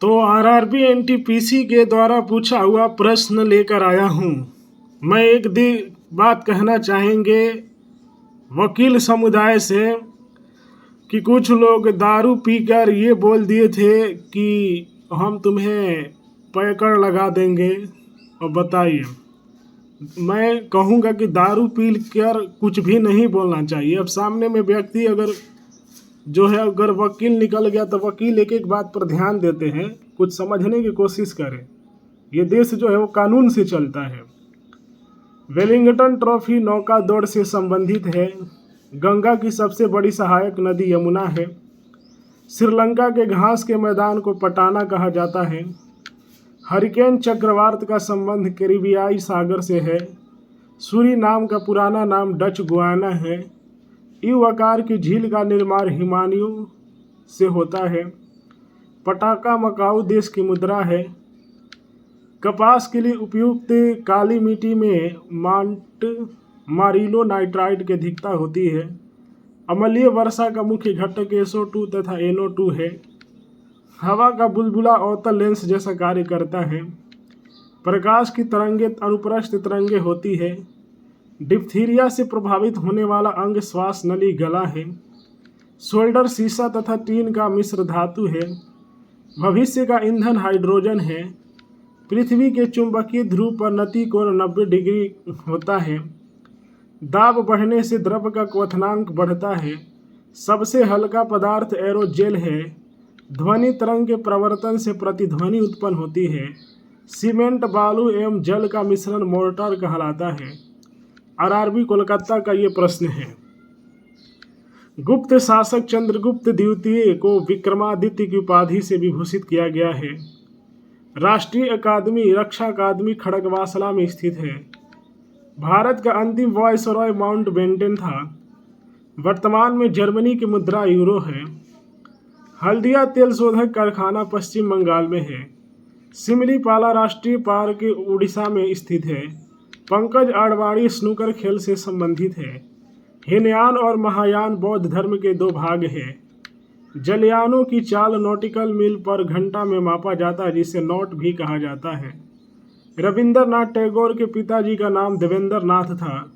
तो RRB NTPC के द्वारा पूछा हुआ प्रश्न लेकर आया हूँ। मैं एक बात कहना चाहेंगे वकील समुदाय से कि कुछ लोग दारू पीकर ये बोल दिए थे कि हम तुम्हें पैकड़ लगा देंगे। और बताइए, मैं कहूँगा कि दारू पी कर कुछ भी नहीं बोलना चाहिए। अब सामने में व्यक्ति अगर वकील निकल गया तो वकील एक एक बात पर ध्यान देते हैं, कुछ समझने की कोशिश करें। ये देश जो है वो कानून से चलता है। वेलिंगटन ट्रॉफी नौका दौड़ से संबंधित है। गंगा की सबसे बड़ी सहायक नदी यमुना है। श्रीलंका के घास के मैदान को पटाना कहा जाता है। हरिकेन चक्रवात का संबंध कैरिबियाई सागर से है। सूरीनाम का पुराना नाम डच गुयाना है। यू आकार की झील का निर्माण हिमानियों से होता है। पटाका मकाऊ देश की मुद्रा है। कपास के लिए उपयुक्त काली मिट्टी में माउंट मारिलो नाइट्राइट की अधिकता होती है। अम्लीय वर्षा का मुख्य घटक SO2 तथा NO2 है। हवा का बुलबुला अवतल लेंस जैसा कार्य करता है। प्रकाश की तरंगें अनुप्रस्थ तरंगें होती है। डिप्थीरिया से प्रभावित होने वाला अंग श्वास नली गला है। सोल्डर शीशा तथा टीन का मिश्र धातु है। भविष्य का ईंधन हाइड्रोजन है। पृथ्वी के चुंबकीय ध्रुव पर नति कोण 90 डिग्री होता है। दाब बढ़ने से द्रव का क्वथनांक बढ़ता है। सबसे हल्का पदार्थ एरोजेल है। ध्वनि तरंग के प्रवर्तन से प्रतिध्वनि उत्पन्न होती है। सीमेंट बालू एवं जल का मिश्रण मोर्टार कहलाता है। आरआरबी कोलकाता का ये प्रश्न है। गुप्त शासक चंद्रगुप्त द्वितीय को विक्रमादित्य की उपाधि से विभूषित किया गया है। राष्ट्रीय अकादमी रक्षा अकादमी खड़गवासला में स्थित है। भारत का अंतिम वायसरॉय माउंटबेटन था। वर्तमान में जर्मनी की मुद्रा यूरो है। हल्दिया तेल शोधक कारखाना पश्चिम बंगाल में है। सिमलीपाला राष्ट्रीय पार्क उड़ीसा में स्थित है। पंकज आडवाणी स्नूकर खेल से संबंधित है। हीनयान और महायान बौद्ध धर्म के दो भाग हैं। जलयानों की चाल नॉटिकल मील पर घंटा में मापा जाता है, जिसे नॉट भी कहा जाता है। रविंद्रनाथ टैगोर के पिताजी का नाम देवेंद्र नाथ था।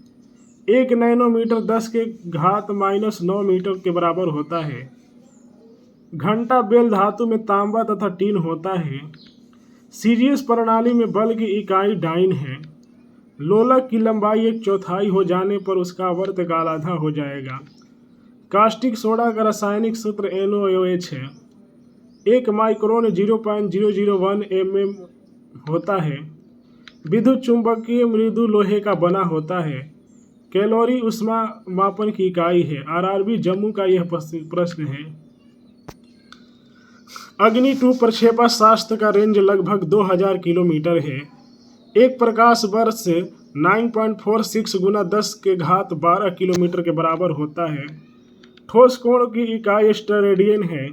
1 नैनोमीटर 10⁻⁻⁹ मीटर के बराबर होता है। घंटा बेल धातु में तांबा तथा टीन होता है। सीरियस प्रणाली में बल की इकाई डाइन है। लोलक की लंबाई 1/4 हो जाने पर उसका वर्त कालाधा हो जाएगा। कास्टिक सोडा का रासायनिक सूत्र NaOH है। 1 माइक्रोन 0.001 mm होता है। विद्युत चुंबकीय मृदु लोहे का बना होता है। कैलोरी ऊष्मा मापन की इकाई है। आरआरबी जम्मू का यह प्रश्न है। अग्नि 2 प्रक्षेपा शास्त्र का रेंज लगभग 2000 किलोमीटर है। एक प्रकाश वर्ष 9.46 × 10⁻12 किलोमीटर के बराबर होता है। ठोस कोण की इकाई स्टेरेडियन है।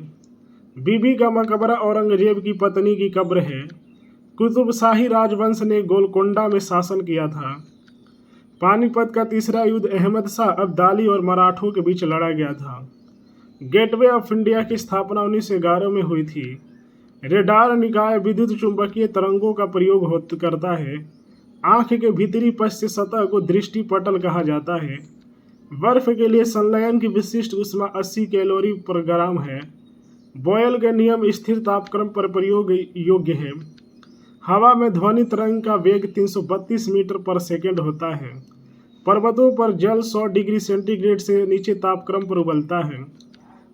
बीबी का मकबरा औरंगजेब की पत्नी की कब्र है। कुतुबशाही राजवंश ने गोलकोंडा में शासन किया था। पानीपत का तीसरा युद्ध अहमद शाह अब्दाली और मराठों के बीच लड़ा गया था। गेटवे ऑफ इंडिया की स्थापना 1911 में हुई थी। रेडार निकाय विद्युत चुंबकीय तरंगों का प्रयोग करता है। आँख के भीतरी पश्च सतह को दृष्टिपटल कहा जाता है। बर्फ के लिए संलयन की विशिष्ट ऊष्मा 80 कैलोरी पर ग्राम है। बॉयल के नियम स्थिर तापक्रम पर प्रयोग योग्य है। हवा में ध्वनि तरंग का वेग 332 मीटर पर सेकेंड होता है। पर्वतों पर जल 100 डिग्री सेंटीग्रेड से नीचे तापक्रम पर उबलता है।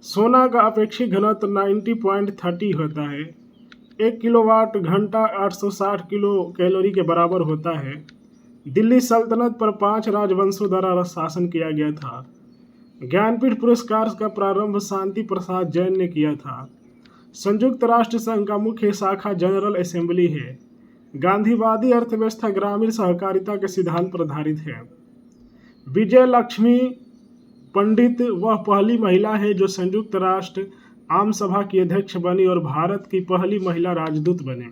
सोना का अपेक्षित घनत्व 90.30 होता है। 1 किलोवाट घंटा 860 किलो कैलोरी के बराबर होता है। दिल्ली सल्तनत पर 5 राजवंशों द्वारा शासन किया गया था। ज्ञानपीठ पुरस्कार का प्रारंभ शांति प्रसाद जैन ने किया था। संयुक्त राष्ट्र संघ का मुख्य शाखा जनरल असेंबली है। गांधीवादी अर्थव्यवस्था ग्रामीण सहकारिता के सिद्धांत पर आधारित है। विजय लक्ष्मी पंडित वह पहली महिला है जो संयुक्त राष्ट्र आम सभा की अध्यक्ष बनी और भारत की पहली महिला राजदूत बने।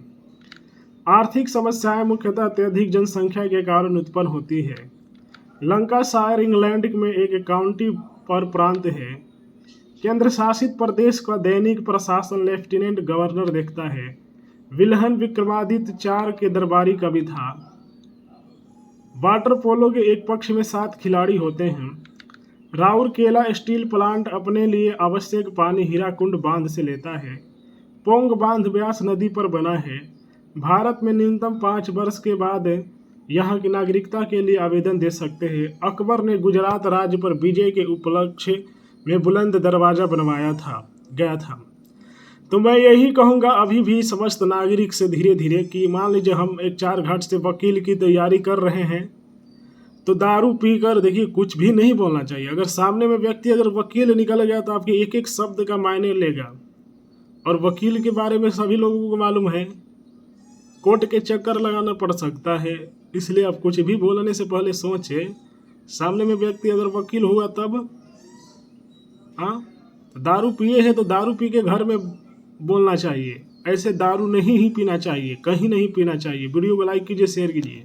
आर्थिक समस्याएं मुख्यतः अत्यधिक जनसंख्या के कारण उत्पन्न होती है। लंकाशायर इंग्लैंड में एक काउंटी पर प्रांत है। केंद्र शासित प्रदेश का दैनिक प्रशासन लेफ्टिनेंट गवर्नर देखता है। विल्हन विक्रमादित्य 4 के दरबारी कवि था। वाटर पोलो के एक पक्ष में 7 खिलाड़ी होते हैं। राउरकेला स्टील प्लांट अपने लिए आवश्यक पानी हीराकुंड बांध से लेता है। पोंग बांध ब्यास नदी पर बना है। भारत में न्यूनतम 5 वर्ष के बाद यहाँ की नागरिकता के लिए आवेदन दे सकते हैं। अकबर ने गुजरात राज्य पर विजय के उपलक्ष्य में बुलंद दरवाजा बनवाया गया था। तो मैं यही कहूँगा अभी भी समस्त नागरिक से धीरे धीरे कि मान लीजिए हम एक 4 घाट से वकील की तैयारी कर रहे हैं तो दारू पीकर देखिए कुछ भी नहीं बोलना चाहिए। अगर सामने में व्यक्ति अगर वकील निकल गया तो आपके एक एक शब्द का मायने लेगा। और वकील के बारे में सभी लोगों को मालूम है, कोर्ट के चक्कर लगाना पड़ सकता है। इसलिए आप कुछ भी बोलने से पहले सोचें, सामने में व्यक्ति अगर वकील हुआ तब दारू पिए हैं तो दारू पी के घर में बोलना चाहिए। ऐसे दारू नहीं ही पीना चाहिए, कहीं नहीं पीना चाहिए। वीडियो को लाइक कीजिए, शेयर कीजिए।